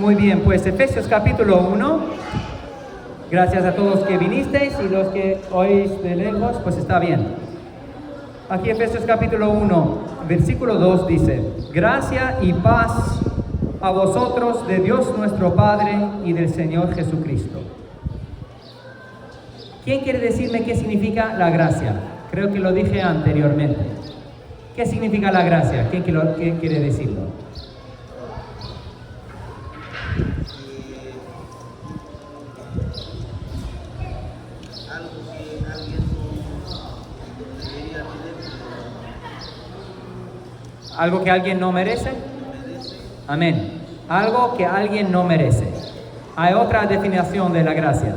Muy bien, pues Efesios capítulo 1. Gracias a todos que vinisteis y los que oís de lejos, pues está bien. Aquí Efesios capítulo 1, versículo 2 dice: gracia y paz a vosotros de Dios nuestro Padre y del Señor Jesucristo. ¿Quién quiere decirme qué significa la gracia? Creo que lo dije anteriormente. ¿Qué significa la gracia? ¿Quién quiere decirlo? ¿Algo que alguien no merece? Amén. Algo que alguien no merece. Hay otra definición de la gracia.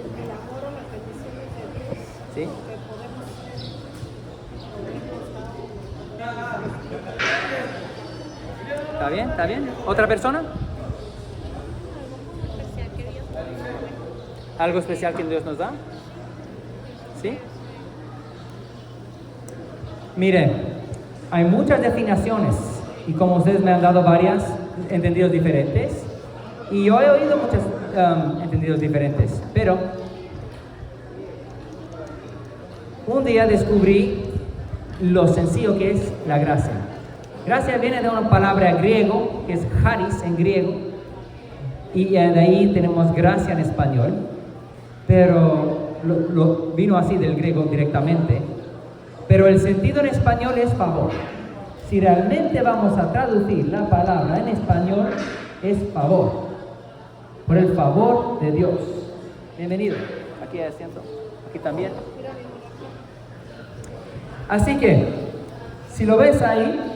El amor o las peticiones de Dios. ¿Sí? Que podemos ¿Está bien? ¿Está bien? ¿Otra persona? ¿Algo especial que Dios nos da? ¿Sí? Mire, hay muchas definiciones y como ustedes me han dado varias entendidos diferentes y yo he oído muchos entendidos diferentes, pero un día descubrí lo sencillo que es la gracia. Gracia viene de una palabra griego que es charis en griego y de ahí tenemos gracia en español. Pero vino así del griego directamente. Pero el sentido en español es favor. Si realmente vamos a traducir la palabra en español, es favor. Por el favor de Dios. Bienvenido. Aquí hay asiento. Aquí también. Así que, si lo ves ahí,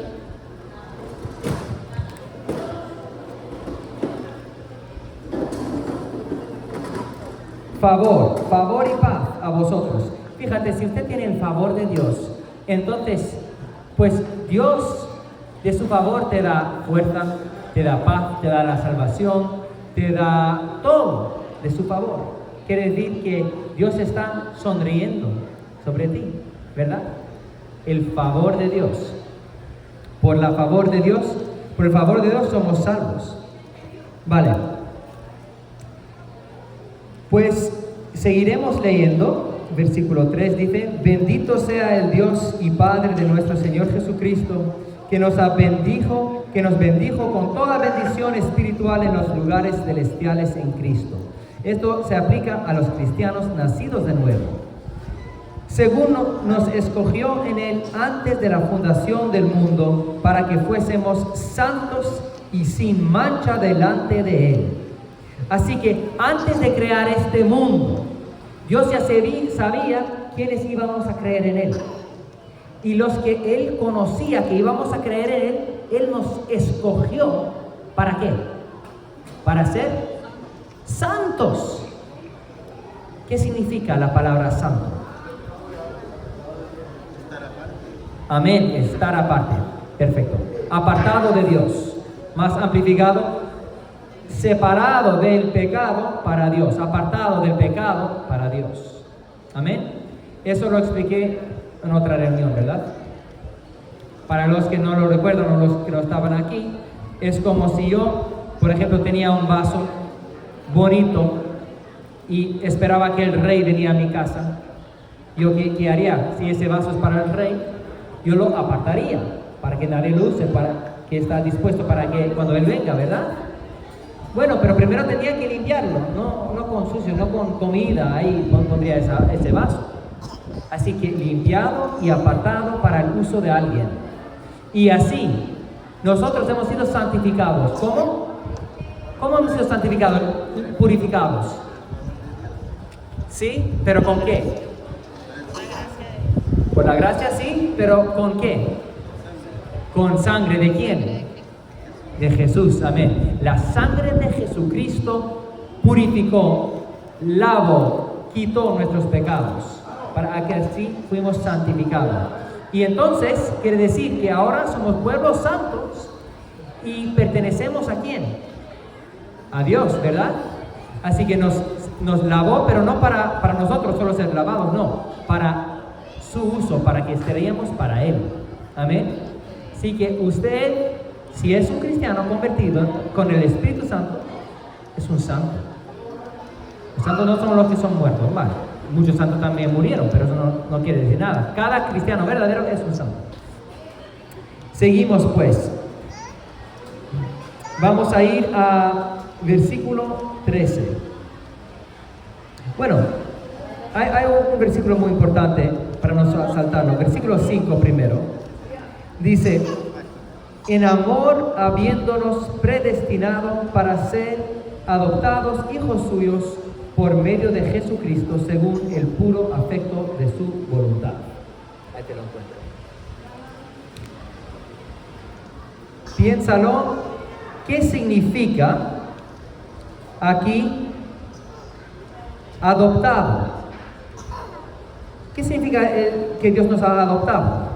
favor y paz a vosotros. Fíjate, si usted tiene el favor de Dios, entonces, pues Dios de su favor te da fuerza, te da paz, te da la salvación, te da todo de su favor. Quiere decir que Dios está sonriendo sobre ti, ¿verdad? El favor de Dios. Por el favor de Dios somos salvos. Vale. Pues seguiremos leyendo, versículo 3 dice: bendito sea el Dios y Padre de nuestro Señor Jesucristo, que nos bendijo con toda bendición espiritual en los lugares celestiales en Cristo. Esto se aplica a los cristianos nacidos de nuevo. Según nos escogió en Él antes de la fundación del mundo, para que fuésemos santos y sin mancha delante de Él. Así que antes de crear este mundo, Dios ya sabía quiénes íbamos a creer en Él. Y los que Él conocía que íbamos a creer en Él, Él nos escogió. ¿Para qué? Para ser santos. ¿Qué significa la palabra santo? Amén, estar aparte. Perfecto. Apartado de Dios. Más amplificado. Separado del pecado para Dios, apartado del pecado para Dios. Amén. Eso lo expliqué en otra reunión, ¿verdad? Para los que no lo recuerdan o los que no estaban aquí, es como si yo, por ejemplo, tenía un vaso bonito y esperaba que el rey venía a mi casa. ¿Yo qué haría? Si ese vaso es para el rey, yo lo apartaría para que nadie lo use, para que está dispuesto para que cuando él venga, ¿verdad? Bueno, pero primero tenía que limpiarlo, no con sucio, no con comida, ahí pondría ese vaso. Así que limpiado y apartado para el uso de alguien. Y así, nosotros hemos sido santificados. ¿Cómo? ¿Cómo hemos sido santificados? Purificados. ¿Sí? ¿Pero con qué? Por la gracia sí, pero ¿con qué? Con sangre de quién? De Jesús, amén. La sangre de Jesucristo purificó, lavó, quitó nuestros pecados, para que así fuimos santificados. Y entonces quiere decir que ahora somos pueblos santos y pertenecemos ¿a quién? A Dios, ¿verdad? Así que nos lavó, pero no para nosotros solo ser lavados, no, para su uso para que estaríamos para Él. Amén. Así que usted, si es un cristiano convertido con el Espíritu Santo, es un santo. Los santos no son los que son muertos, ¿vale? Muchos santos también murieron, pero eso no quiere decir nada. Cada cristiano verdadero es un santo. Seguimos pues. Vamos a ir a versículo 13. Bueno, hay un versículo muy importante para no saltarlo. Versículo 5 primero. Dice, en amor habiéndonos predestinado para ser adoptados hijos suyos por medio de Jesucristo según el puro afecto de su voluntad. Ahí te lo encuentro. Piénsalo, ¿qué significa aquí adoptado? ¿Qué significa que Dios nos ha adoptado?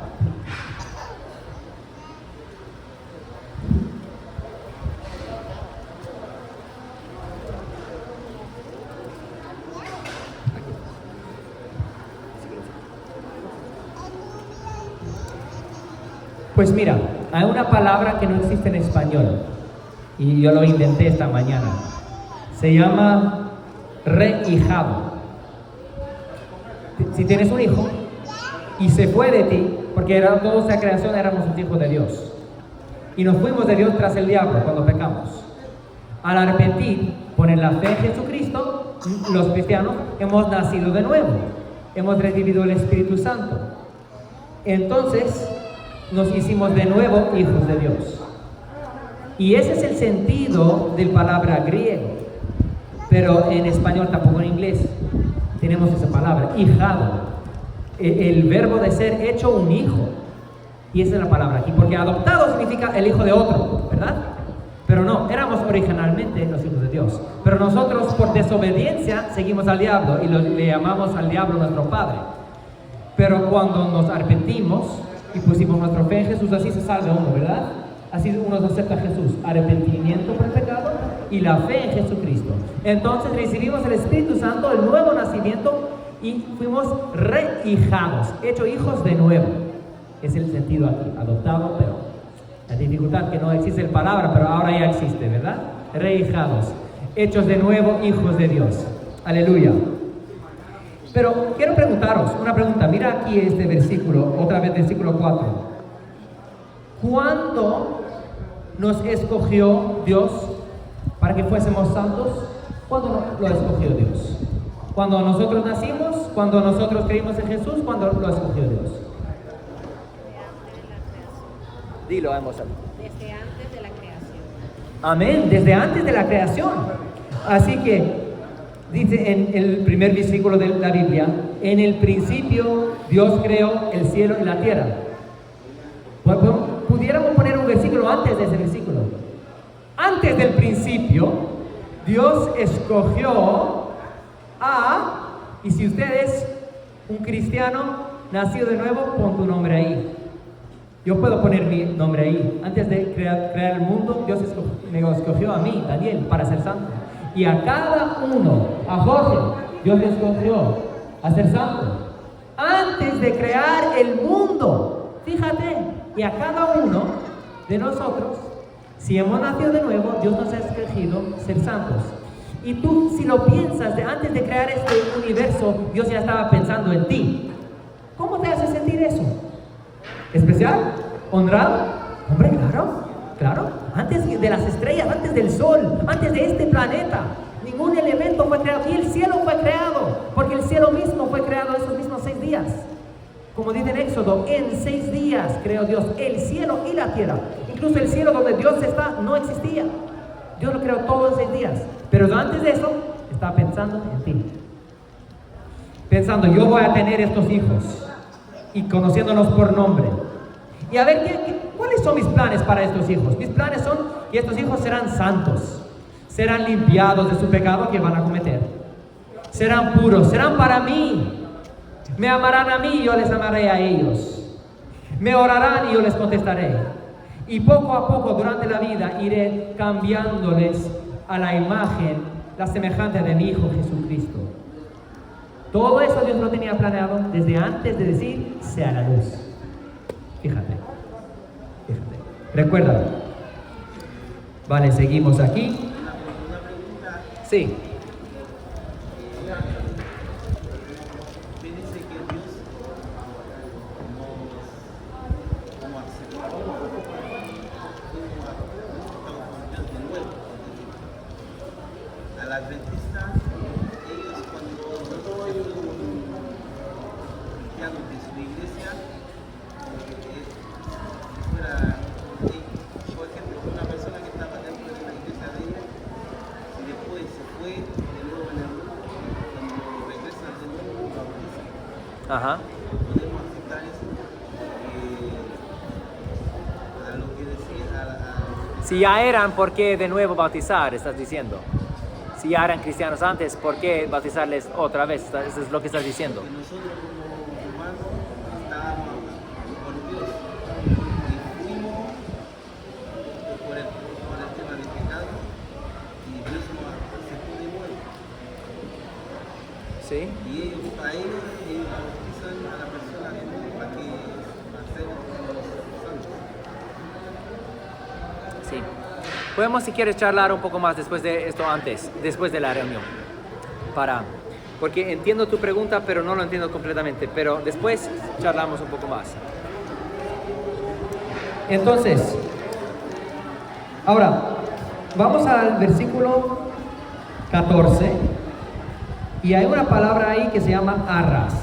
Pues mira, hay una palabra que no existe en español y yo lo inventé esta mañana. Se llama rehijado. Si tienes un hijo y se fue de ti, porque toda esa creación éramos un hijo de Dios, y nos fuimos de Dios tras el diablo cuando pecamos. Al arrepentir, poner la fe en Jesucristo, los cristianos hemos nacido de nuevo, hemos recibido el Espíritu Santo. Entonces nos hicimos de nuevo hijos de Dios. Y ese es el sentido de la palabra griego. Pero en español, tampoco en inglés, tenemos esa palabra, hijado. El verbo de ser hecho un hijo. Y esa es la palabra aquí. Porque adoptado significa el hijo de otro, ¿verdad? Pero no, éramos originalmente los hijos de Dios. Pero nosotros por desobediencia seguimos al diablo y le llamamos al diablo nuestro padre. Pero cuando nos arrepentimos y pusimos nuestra fe en Jesús, así se salva uno, ¿verdad? Así uno acepta a Jesús, arrepentimiento por el pecado y la fe en Jesucristo. Entonces recibimos el Espíritu Santo, el nuevo nacimiento, y fuimos rehijados, hechos hijos de nuevo. Es el sentido aquí, adoptado, pero la dificultad que no existe la palabra, pero ahora ya existe, ¿verdad? Rehijados, hechos de nuevo hijos de Dios. Aleluya. Pero quiero preguntaros una pregunta. Mira aquí este versículo, otra vez versículo 4. ¿Cuándo nos escogió Dios para que fuésemos santos? ¿Cuándo lo escogió Dios? ¿Cuando nosotros nacimos? ¿Cuando nosotros creímos en Jesús? ¿Cuándo lo escogió Dios? Dilo, vamos a ver. Desde antes de la creación. Amén, desde antes de la creación. Así que dice en el primer versículo de la Biblia, en el principio Dios creó el cielo y la tierra. Pudiéramos poner un versículo antes de ese versículo. Antes del principio, Dios escogió y si usted es un cristiano nacido de nuevo, pon tu nombre ahí. Yo puedo poner mi nombre ahí. Antes de crear el mundo, Dios me escogió a mí, Daniel, para ser santo. Y a cada uno, a Jorge, Dios le escogió a ser santo. Antes de crear el mundo, fíjate, y a cada uno de nosotros, si hemos nacido de nuevo, Dios nos ha escogido ser santos. Y tú, si lo piensas, antes de crear este universo, Dios ya estaba pensando en ti. ¿Cómo te hace sentir eso? ¿Especial? ¿Honrado? Hombre, claro. Antes de las estrellas, antes del sol, antes de este planeta, ningún elemento fue creado. Y el cielo fue creado, porque el cielo mismo fue creado esos mismos 6 días. Como dice en Éxodo, en 6 días creó Dios el cielo y la tierra. Incluso el cielo donde Dios está no existía. Dios lo creó todo en 6 días. Pero antes de eso, estaba pensando en ti. Pensando, yo voy a tener estos hijos. Y conociéndonos por nombre. Y a ver, ¿cuáles son mis planes para estos hijos? Mis planes son que estos hijos serán santos. Serán limpiados de su pecado que van a cometer. Serán puros, serán para mí. Me amarán a mí y yo les amaré a ellos. Me orarán y yo les contestaré. Y poco a poco durante la vida iré cambiándoles a la imagen, la semejanza de mi Hijo Jesucristo. Todo eso Dios lo tenía planeado desde antes de decir, sea la luz. Fíjate. Recuérdalo. Vale, seguimos aquí. Sí. Ajá. Podemos aceptar eso a lo que decía Si ya eran, ¿por qué de nuevo bautizar? Estás diciendo. Si ya eran cristianos antes, ¿por qué bautizarles otra vez? Eso es lo que estás diciendo. que nosotros como humanos estábamos por Dios y fuimos por el tema del pecado y Dios nos aceptó de nuevo. Sí. Y ellos bautizan a la persona de nuevo para que sean los santos. Sí. Podemos, si quieres, charlar un poco más después de esto después de la reunión. Porque entiendo tu pregunta, pero no lo entiendo completamente. Pero después charlamos un poco más. Entonces, ahora, vamos al versículo 14. Y hay una palabra ahí que se llama arras.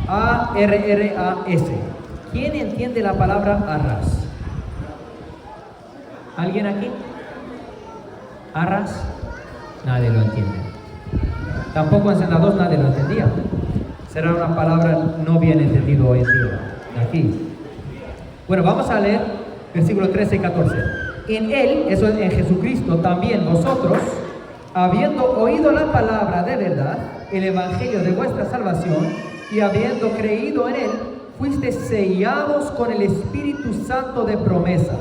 A-R-R-A-S. ¿Quién entiende la palabra arras? ¿Alguien aquí? Arras, nadie lo entiende. Tampoco en Senda 2 nadie lo entendía. Será una palabra no bien entendida hoy en día. Aquí. Bueno, vamos a leer versículos 13 y 14. En Él, eso es en Jesucristo, también vosotros, habiendo oído la palabra de verdad, el evangelio de vuestra salvación, y habiendo creído en Él, fuisteis sellados con el Espíritu Santo de promesa,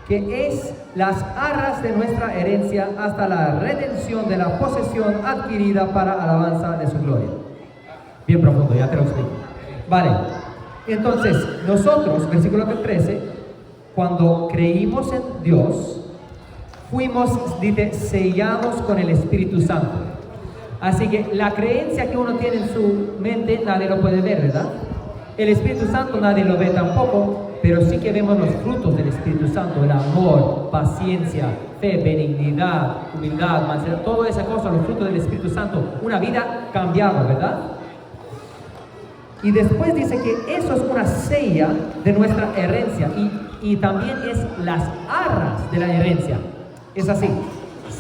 que es las arras de nuestra herencia hasta la redención de la posesión adquirida para alabanza de su gloria. Bien profundo, ya te lo explico. Vale, entonces nosotros, versículo 13, cuando creímos en Dios, fuimos, dice, sellados con el Espíritu Santo. Así que la creencia que uno tiene en su mente nadie lo puede ver, ¿verdad? El Espíritu Santo nadie lo ve tampoco, pero sí que vemos los frutos del Espíritu Santo: el amor, paciencia, fe, benignidad, humildad, mansedumbre, toda esa cosa, los frutos del Espíritu Santo, una vida cambiada, ¿verdad? Y después dice que eso es una sella de nuestra herencia y también es las arras de la herencia. Es así,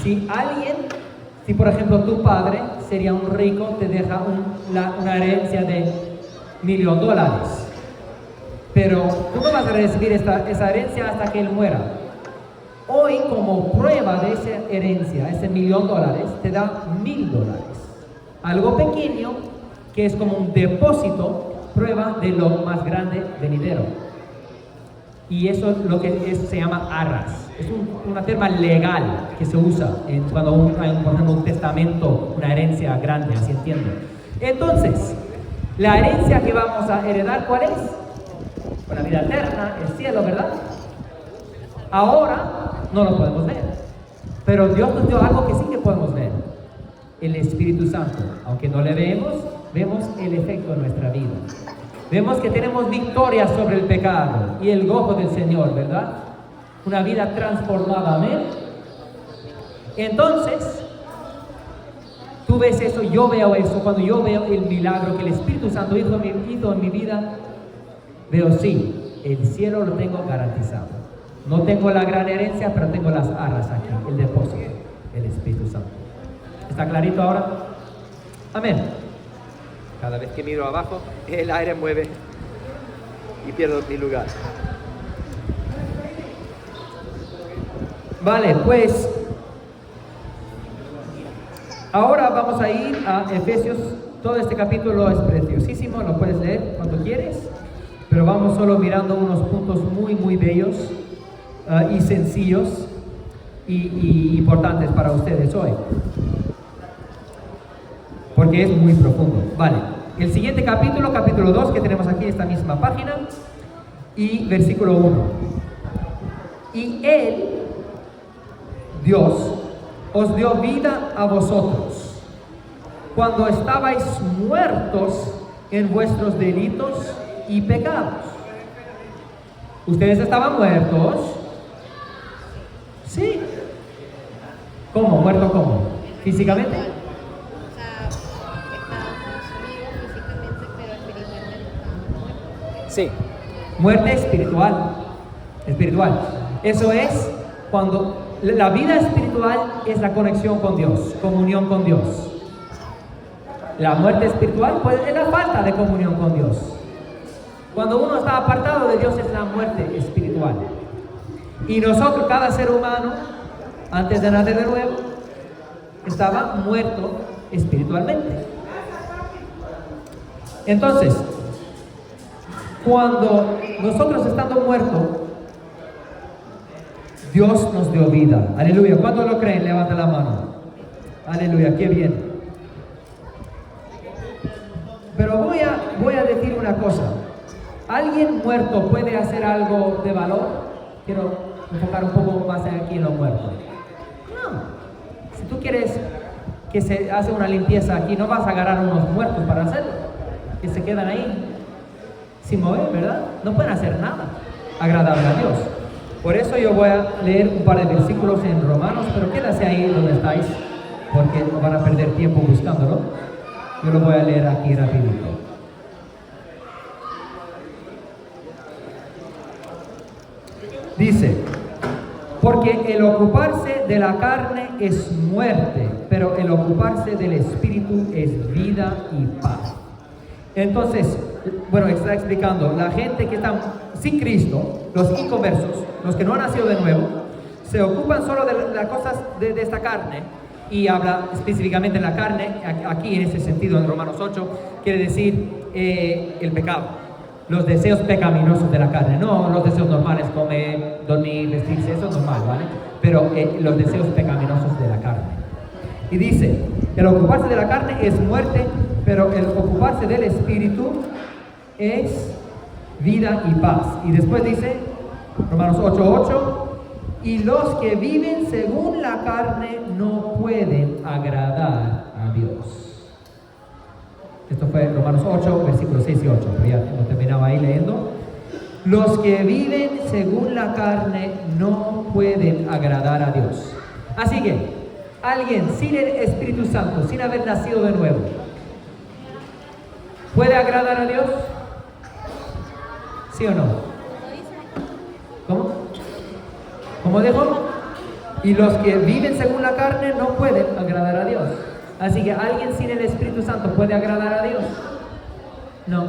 si por ejemplo tu padre sería un rico, te deja una herencia de $1.000.000, pero tú no vas a recibir esa herencia hasta que él muera. Hoy, como prueba de esa herencia, ese $1.000.000, te da $1.000, algo pequeño que es como un depósito, prueba de lo más grande venidero. Y eso es lo que se llama arras. Es una terma legal que se usa cuando hay, por ejemplo, un testamento, una herencia grande, así entiendo. Entonces, la herencia que vamos a heredar, ¿cuál es? La vida eterna, el cielo, ¿verdad? Ahora no lo podemos ver, pero Dios nos dio algo que sí que podemos ver: el Espíritu Santo. Aunque no le vemos el efecto en nuestra vida. Vemos que tenemos victoria sobre el pecado y el gozo del Señor, ¿verdad? Una vida transformada, amén. Entonces, tú ves eso, yo veo eso. Cuando yo veo el milagro que el Espíritu Santo hizo en mi vida, veo, sí, el cielo lo tengo garantizado. No tengo la gran herencia, pero tengo las arras aquí, el depósito, el Espíritu Santo. ¿Está clarito ahora? Amén. Cada vez que miro abajo, el aire mueve y pierdo mi lugar. Vale, pues ahora vamos a ir a Efesios. Todo este capítulo es preciosísimo, lo puedes leer cuando quieres, pero vamos solo mirando unos puntos muy, muy bellos y sencillos y importantes para ustedes hoy. porque es muy profundo. Vale, el siguiente capítulo, capítulo 2, que tenemos aquí en esta misma página, y versículo 1. Y Él, Dios, os dio vida a vosotros, cuando estabais muertos en vuestros delitos y pecados. ¿Ustedes estaban muertos? Sí. ¿Cómo? ¿Muerto cómo? ¿Físicamente? O sea, estábamos vivos físicamente, pero espiritualmente estábamos muertos. Sí. Muerte espiritual. Espiritual. Eso es cuando la vida espiritual es la conexión con Dios, comunión con Dios. La muerte espiritual, pues, es la falta de comunión con Dios. Cuando uno está apartado de Dios es la muerte espiritual. Y nosotros, cada ser humano, antes de nacer de nuevo, estaba muerto espiritualmente. Entonces, cuando nosotros estando muertos, Dios nos dio vida. Aleluya. ¿Cuántos lo creen? Levanta la mano. Aleluya. Qué bien. Pero voy a decir una cosa. ¿Alguien muerto puede hacer algo de valor? Quiero enfocar un poco más aquí en lo muerto. No. Si tú quieres que se hace una limpieza aquí, no vas a agarrar unos muertos para hacerlo, que se quedan ahí sin mover, ¿verdad? No pueden hacer nada agradable a Dios. Por eso yo voy a leer un par de versículos en Romanos, pero quédase ahí donde estáis, porque no van a perder tiempo buscándolo. Yo lo voy a leer aquí rapidito. Dice, porque el ocuparse de la carne es muerte, pero el ocuparse del espíritu es vida y paz. Entonces, bueno, está explicando, la gente que está sin Cristo, los inconversos, los que no han nacido de nuevo, se ocupan solo de las cosas de esta carne, y habla específicamente de la carne, aquí en ese sentido en Romanos 8, quiere decir el pecado. Los deseos pecaminosos de la carne, no los deseos normales, comer, dormir, vestirse, eso es normal, ¿vale? Pero los deseos pecaminosos de la carne. Y dice, el ocuparse de la carne es muerte, pero el ocuparse del espíritu es vida y paz. Y después dice, Romanos 8:8, y los que viven según la carne no pueden agradar a Dios. Esto fue Romanos 8, versículos 6 y 8, pero ya no terminaba ahí leyendo. Los que viven según la carne no pueden agradar a Dios. Así que, alguien sin el Espíritu Santo, sin haber nacido de nuevo, ¿puede agradar a Dios? ¿Sí o no? ¿Cómo? ¿Cómo dijo? Y los que viven según la carne no pueden agradar a Dios. Así que alguien sin el Espíritu Santo puede agradar a Dios. No.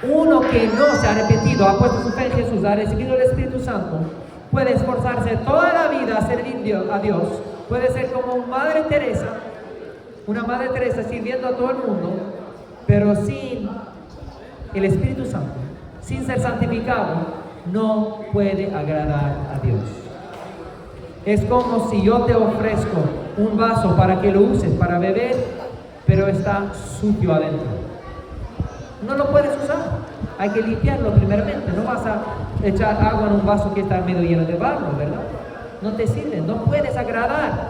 Uno que no se ha arrepentido, ha puesto su fe en Jesús, ha recibido el Espíritu Santo, puede esforzarse toda la vida a servir a Dios. Puede ser como Madre Teresa, una Madre Teresa sirviendo a todo el mundo, pero sin el Espíritu Santo, sin ser santificado, no puede agradar a Dios. Es como si yo te ofrezco un vaso para que lo uses para beber, pero está sucio adentro. No lo puedes usar. Hay que limpiarlo primeramente. No vas a echar agua en un vaso que está medio lleno de barro, ¿verdad? No te sirve, no puedes agradar.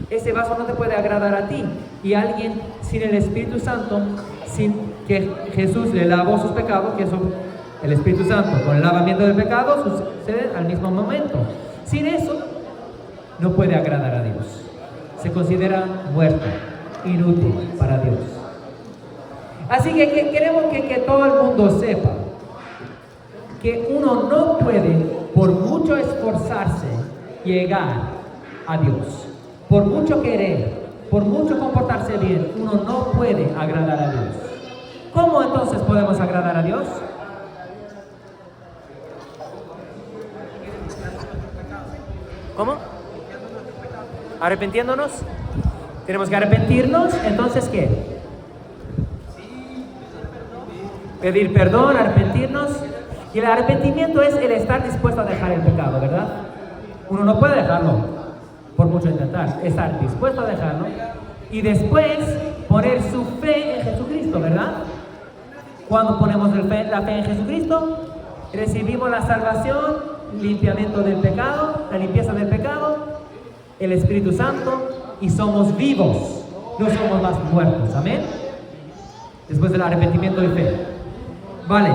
Ese vaso no te puede agradar a ti. Y alguien sin el Espíritu Santo, sin que Jesús le lavó sus pecados, que son el Espíritu Santo, con el lavamiento del pecado, sucede al mismo momento. Sin eso, no puede agradar a Dios. Se considera muerto, inútil para Dios. Así que queremos que todo el mundo sepa que uno no puede, por mucho esforzarse, llegar a Dios. Por mucho querer, por mucho comportarse bien, uno no puede agradar a Dios. ¿Cómo entonces podemos agradar a Dios? ¿Cómo? ¿Arrepintiéndonos? Tenemos que arrepentirnos, entonces ¿qué? Pedir perdón, arrepentirnos. Y el arrepentimiento es el estar dispuesto a dejar el pecado, ¿verdad? Uno no puede dejarlo por mucho intentar. Estar dispuesto a dejarlo y después poner su fe en Jesucristo, ¿verdad? Cuando ponemos la fe en Jesucristo, recibimos la salvación, limpiamiento del pecado, la limpieza del pecado, el Espíritu Santo, y somos vivos, no somos más muertos, amén. Después del arrepentimiento y fe. Vale,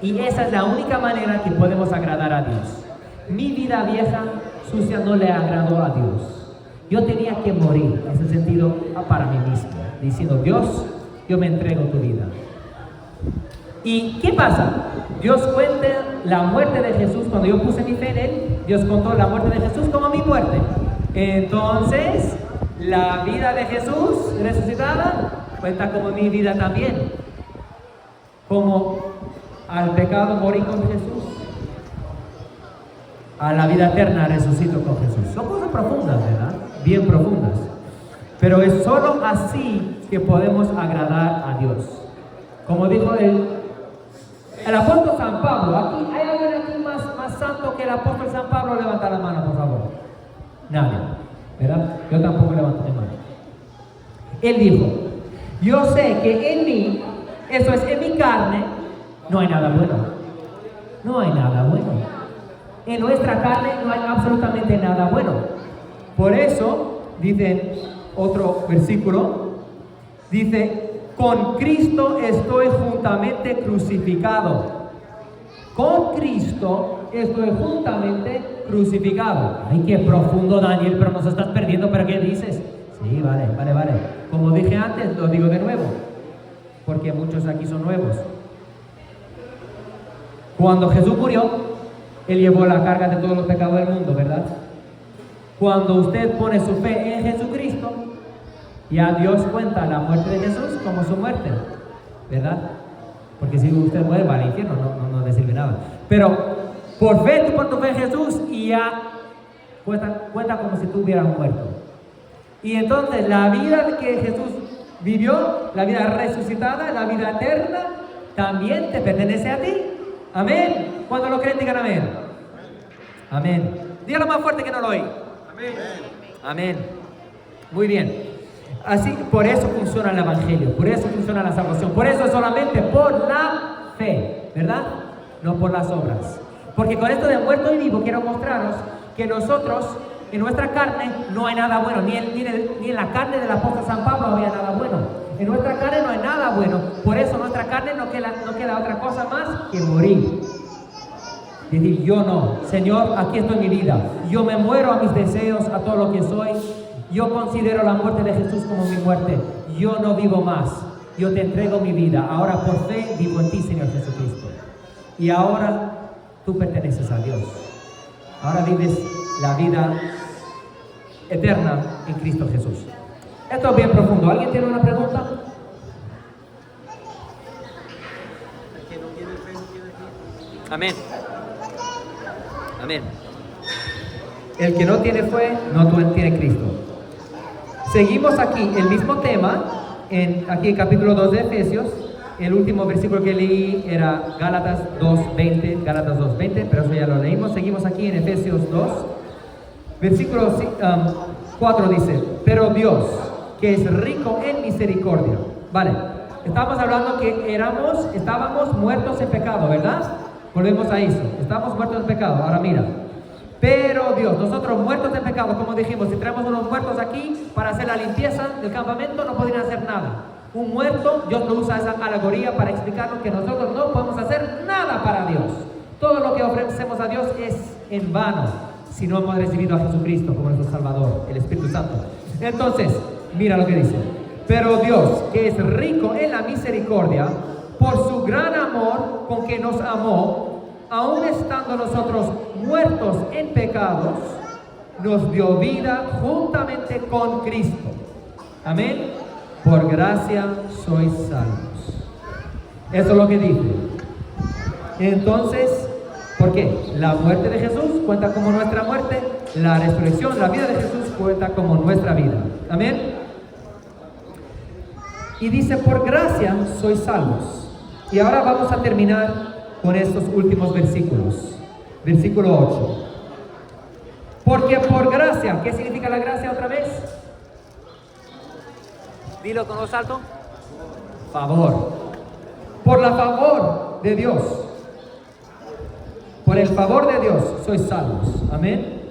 y esa es la única manera que podemos agradar a Dios. Mi vida vieja, sucia, no le agradó a Dios. Yo tenía que morir, en ese sentido, para mí mismo, diciendo: Dios, yo me entrego tu vida. ¿Y qué pasa? Dios cuenta la muerte de Jesús. Cuando yo puse mi fe en Él, Dios contó la muerte de Jesús como mi muerte. Entonces, la vida de Jesús resucitada cuenta como mi vida también. Como al pecado morí con Jesús, a la vida eterna resucito con Jesús. Son cosas profundas, ¿verdad? Bien profundas. Pero es solo así que podemos agradar a Dios. Como dijo el apóstol San Pablo. ¿Hay alguien aquí más santo que el apóstol San Pablo? Levanta la mano, por favor. Nadie, ¿verdad? Yo tampoco levanto mi mano. Él dijo: yo sé que en mí, eso es, en mi carne, no hay nada bueno. No hay nada bueno. En nuestra carne no hay absolutamente nada bueno. Por eso, dice otro versículo, dice: con Cristo estoy juntamente crucificado. Con Cristo estoy juntamente crucificado. Ay, qué profundo, Daniel, pero nos estás perdiendo. ¿Pero qué dices? Sí, vale. Como dije antes, lo digo de nuevo, porque muchos aquí son nuevos. Cuando Jesús murió, Él llevó la carga de todos los pecados del mundo, ¿verdad? Cuando usted pone su fe en Jesucristo, ya Dios cuenta la muerte de Jesús como su muerte, ¿verdad? Porque si usted muere, va al infierno, no le sirve nada. Pero por fe tú pones tu fe en Jesús y ya cuenta como si tú hubieras muerto. Y entonces la vida que Jesús vivió, la vida resucitada, la vida eterna, también te pertenece a ti. Amén. Cuando lo creen, digan amén. Amén. Dígalo más fuerte que no lo oí. Amén. Amén. Muy bien. Así, por eso funciona el Evangelio, por eso funciona la salvación, por eso solamente por la fe, ¿verdad? No por las obras. Porque con esto de muerto y vivo quiero mostraros que nosotros, en nuestra carne, no hay nada bueno, ni en la carne del apóstol San Pablo había nada bueno. En nuestra carne no hay nada bueno, por eso en nuestra carne no queda otra cosa más que morir. Y decir: yo no, Señor, aquí estoy mi vida, yo me muero a mis deseos, a todo lo que soy. Yo considero la muerte de Jesús como mi muerte. Yo no vivo más. Yo te entrego mi vida. Ahora por fe vivo en ti, Señor Jesucristo. Y ahora tú perteneces a Dios. Ahora vives la vida eterna en Cristo Jesús. Esto es bien profundo. ¿Alguien tiene una pregunta? Amén. Amén. El que no tiene fe, no tiene Cristo. Seguimos aquí el mismo tema, aquí en capítulo 2 de Efesios. El último versículo que leí era Gálatas 2:20, pero eso ya lo leímos. Seguimos aquí en Efesios 2. Versículo 4 dice: pero Dios, que es rico en misericordia. Vale, estamos hablando que estábamos muertos en pecado, ¿verdad? Volvemos a eso, estamos muertos en pecado. Ahora mira: pero Dios, nosotros muertos en pecado, como dijimos, si traemos unos muertos aquí para hacer la limpieza del campamento, no podrían hacer nada. Un muerto, Dios lo usa esa alegoría para explicarnos que nosotros no podemos hacer nada para Dios. Todo lo que ofrecemos a Dios es en vano si no hemos recibido a Jesucristo como nuestro Salvador, el Espíritu Santo. Entonces, mira lo que dice: pero Dios, que es rico en la misericordia, por su gran amor con que nos amó, aun estando nosotros muertos en pecados, nos dio vida juntamente con Cristo. Amén. Por gracia sois salvos. Eso es lo que dice. Entonces, ¿por qué? La muerte de Jesús cuenta como nuestra muerte. La resurrección, la vida de Jesús cuenta como nuestra vida. Amén. Y dice: por gracia sois salvos. Y ahora vamos a terminar con estos últimos versículos. Versículo 8. Porque por gracia, ¿qué significa la gracia otra vez? Dilo con voz alto. Favor. Por la favor de Dios. Por el favor de Dios sois salvos. Amén.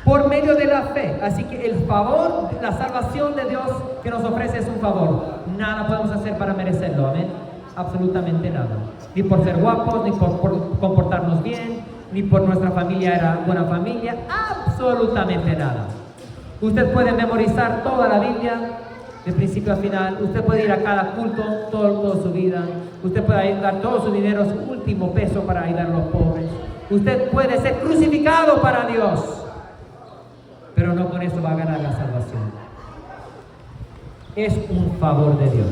Por medio de la fe. Así que el favor, la salvación de Dios que nos ofrece es un favor. Nada podemos hacer para merecerlo. Amén. Absolutamente nada. Ni por ser guapos, ni por comportarnos bien, ni por nuestra familia era buena familia. Absolutamente nada. Usted puede memorizar toda la Biblia de principio a final. Usted puede ir a cada culto toda su vida. Usted puede dar todo su dinero, su último peso para ayudar a los pobres. Usted puede ser crucificado para Dios, pero no con eso va a ganar la salvación. Es un favor de Dios.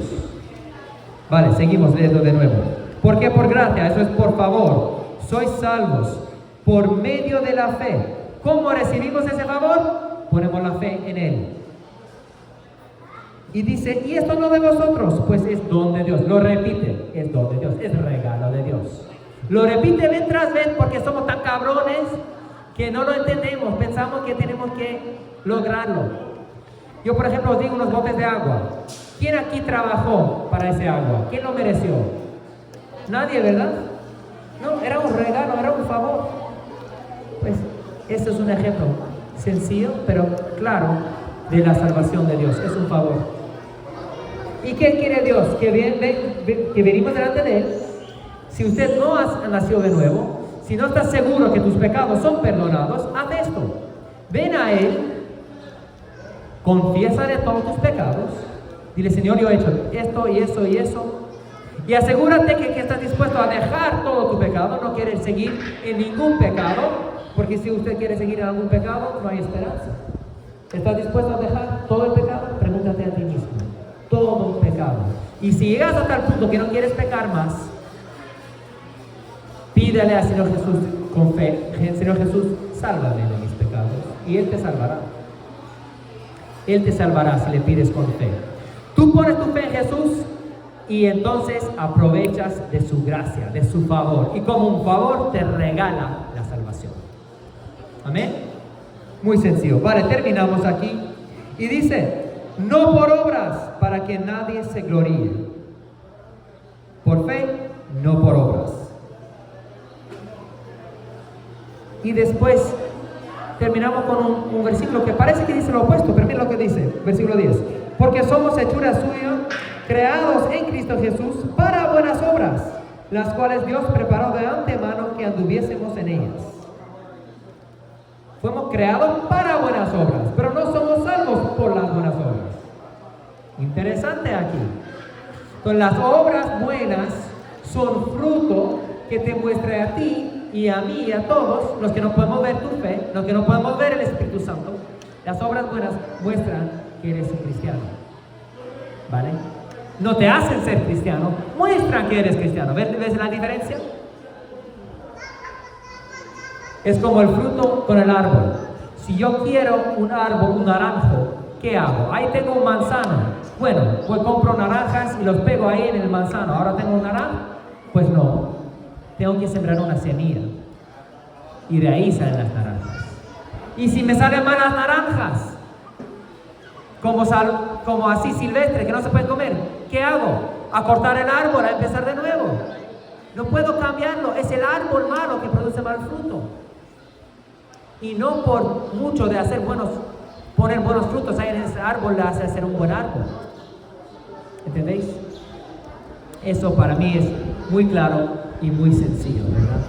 Vale, seguimos leyendo de nuevo. ¿Por qué por gracia? Eso es por favor. Sois salvos por medio de la fe. ¿Cómo recibimos ese favor? Ponemos la fe en Él. Y dice, y esto no de vosotros, pues es don de Dios. Lo repite, es don de Dios, es regalo de Dios. Lo repite vez tras vez porque somos tan cabrones que no lo entendemos. Pensamos que tenemos que lograrlo. Yo, por ejemplo, os digo unos botes de agua. ¿Quién aquí trabajó para ese agua? ¿Quién lo mereció? Nadie, ¿verdad? No, era un regalo, era un favor. Pues, esto es un ejemplo sencillo, pero claro, de la salvación de Dios. Es un favor. ¿Y qué quiere Dios? Que venimos delante de Él. Si usted no ha nacido de nuevo, si no estás seguro que tus pecados son perdonados, haz esto. Ven a Él, confiésale todos tus pecados, dile, Señor, yo he hecho esto y eso y eso, y asegúrate que estás dispuesto a dejar todo tu pecado, no quieres seguir en ningún pecado, porque si usted quiere seguir en algún pecado, no hay esperanza. ¿Estás dispuesto a dejar todo el pecado? Pregúntate a ti mismo. Todo el pecado. Y si llegas hasta el punto que no quieres pecar más, pídele al Señor Jesús con fe, Señor Jesús, sálvame de mis pecados, y Él te salvará. Él te salvará si le pides con fe. Tú pones tu fe en Jesús y entonces aprovechas de su gracia, de su favor, y como un favor te regala la salvación. Amén. Muy sencillo. Vale, terminamos aquí. Y dice, no por obras para que nadie se gloríe. Por fe, no por obras. Y después terminamos con un versículo que parece que dice lo opuesto, pero miren lo que dice, versículo 10. Porque somos hechura suya, creados en Cristo Jesús para buenas obras, las cuales Dios preparó de antemano que anduviésemos en ellas. Fuimos creados para buenas obras, pero no somos salvos por las buenas obras. Interesante aquí. Entonces las obras buenas son fruto que te muestra a ti y a mí y a todos, los que no podemos ver tu fe, los que no podemos ver el Espíritu Santo. Las obras buenas muestran que eres un cristiano. ¿Vale? No te hacen ser cristiano, muestran que eres cristiano. ¿Ves la diferencia? Es como el fruto con el árbol. Si yo quiero un árbol, un naranjo, ¿qué hago? Ahí tengo un manzano. Bueno, pues compro naranjas y los pego ahí en el manzano. ¿Ahora tengo un naranjo? Pues no. Tengo que sembrar una semilla. Y de ahí salen las naranjas. Y si me salen malas naranjas, como así silvestre, que no se pueden comer, ¿qué hago? A cortar el árbol, a empezar de nuevo. No puedo cambiarlo. Es el árbol malo que produce mal fruto. Y no por mucho de poner buenos frutos ahí en ese árbol le hace ser un buen árbol. ¿Entendéis? Eso para mí es muy claro y muy sencillo, ¿verdad?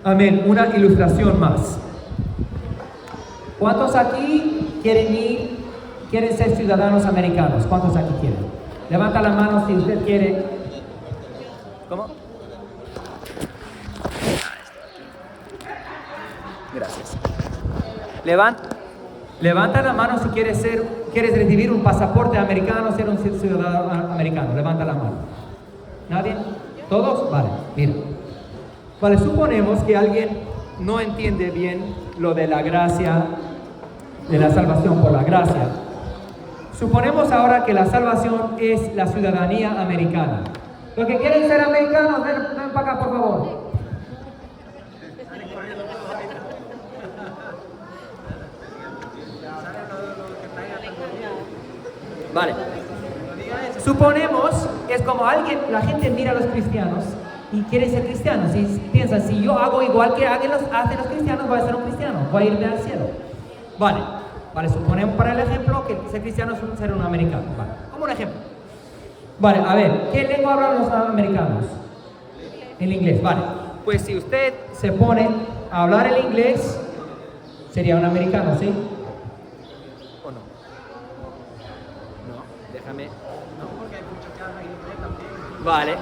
Amén. Una ilustración más. ¿Cuántos aquí quieren ser ciudadanos americanos? ¿Cuántos aquí quieren? Levanta la mano si usted quiere. ¿Cómo? Gracias. Levanta la mano si quieres recibir un pasaporte americano, ser un ciudadano americano. Levanta la mano. ¿Nadie? ¿Todos? Vale, mira. Vale, suponemos que alguien no entiende bien lo de la gracia, de la salvación por la gracia. Suponemos ahora que la salvación es la ciudadanía americana. Los que quieren ser americanos, ven para acá, por favor. Vale. Suponemos, es como la gente mira a los cristianos y quiere ser cristianos y piensa, si yo hago igual que hacen los cristianos, voy a ser un cristiano, voy a irme al cielo. Vale, suponemos para el ejemplo que ser cristiano es ser un americano. Vale, como un ejemplo. Vale, a ver, ¿qué lengua hablan los americanos? El inglés, vale. Pues si usted se pone a hablar el inglés, sería un americano, ¿sí? ¿O no? No, déjame. No, porque hay muchos que hablan inglés también.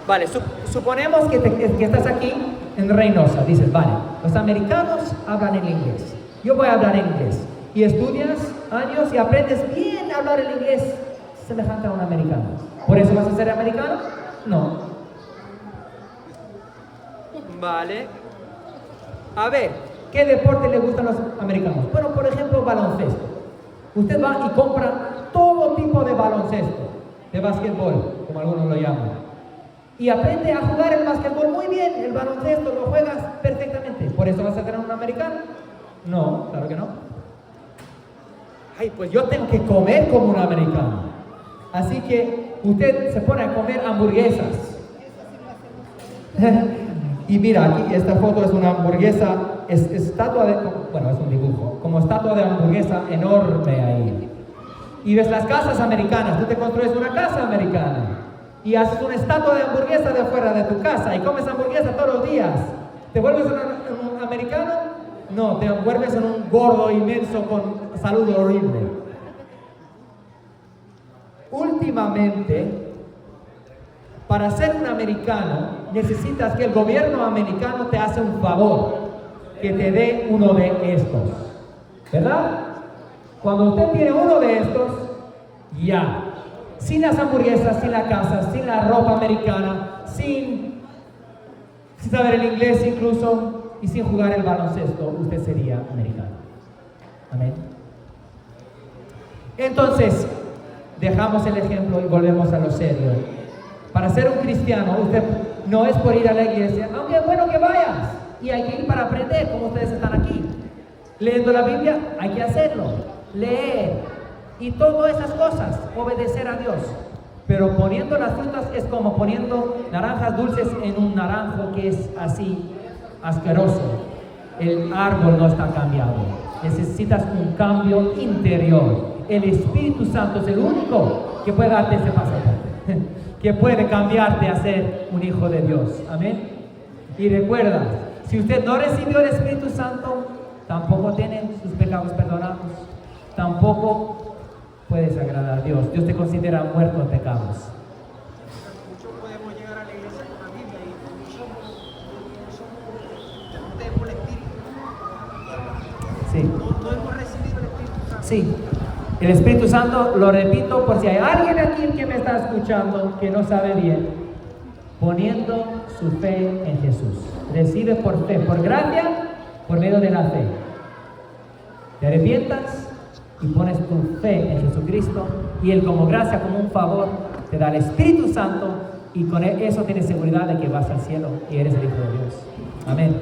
Vale, suponemos que estás aquí en Reynosa. Dices, vale, los americanos hablan el inglés. Yo voy a hablar inglés. Y estudias años y aprendes bien a hablar el inglés semejante a un americano. ¿Por eso vas a ser americano? No. Vale. A ver, ¿qué deporte le gustan a los americanos? Bueno, por ejemplo, baloncesto. Usted va y compra todo tipo de baloncesto, de básquetbol, como algunos lo llaman. Y aprende a jugar el básquetbol muy bien, el baloncesto lo juegas perfectamente. ¿Por eso vas a ser un americano? No, claro que no. Ay, pues yo tengo que comer como un americano. Así que usted se pone a comer hamburguesas. Y mira, aquí esta foto es una hamburguesa, es estatua de, bueno, es un dibujo, como estatua de hamburguesa enorme ahí. Y ves las casas americanas, tú te construyes una casa americana y haces una estatua de hamburguesa de afuera de tu casa y comes hamburguesa todos los días. ¿Te vuelves un americano? No, te vuelves en un gordo inmenso con salud horrible. Últimamente, para ser un americano, necesitas que el gobierno americano te hace un favor, que te dé uno de estos, ¿verdad? Cuando usted tiene uno de estos, ya, sin las hamburguesas, sin la casa, sin la ropa americana, sin saber el inglés incluso, y sin jugar el baloncesto, usted sería americano. Amén. Entonces, dejamos el ejemplo y volvemos a lo serio. Para ser un cristiano, usted no es por ir a la iglesia, aunque es bueno que vayas, y hay que ir para aprender, como ustedes están aquí. Leyendo la Biblia, hay que hacerlo, leer, y todas esas cosas, obedecer a Dios. Pero poniendo las frutas es como poniendo naranjas dulces en un naranjo que es así, asqueroso. El árbol no está cambiado. Necesitas un cambio interior. El Espíritu Santo es el único que puede darte ese pasaporte, que puede cambiarte a ser un hijo de Dios. Amén. Y recuerda, si usted no recibió el Espíritu Santo, tampoco tiene sus pecados perdonados, tampoco puedes agradar a Dios. Dios te considera muerto en pecados. Muchos podemos llegar a la iglesia con la Biblia y no tenemos el Espíritu. Sí. No hemos recibido el Espíritu Santo. Sí. El Espíritu Santo, lo repito, por si hay alguien aquí que me está escuchando que no sabe bien, poniendo su fe en Jesús. Recibe por fe, por gracia, por medio de la fe. Te arrepientas y pones tu fe en Jesucristo y Él como gracia, como un favor, te da el Espíritu Santo y con eso tienes seguridad de que vas al cielo y eres el Hijo de Dios. Amén.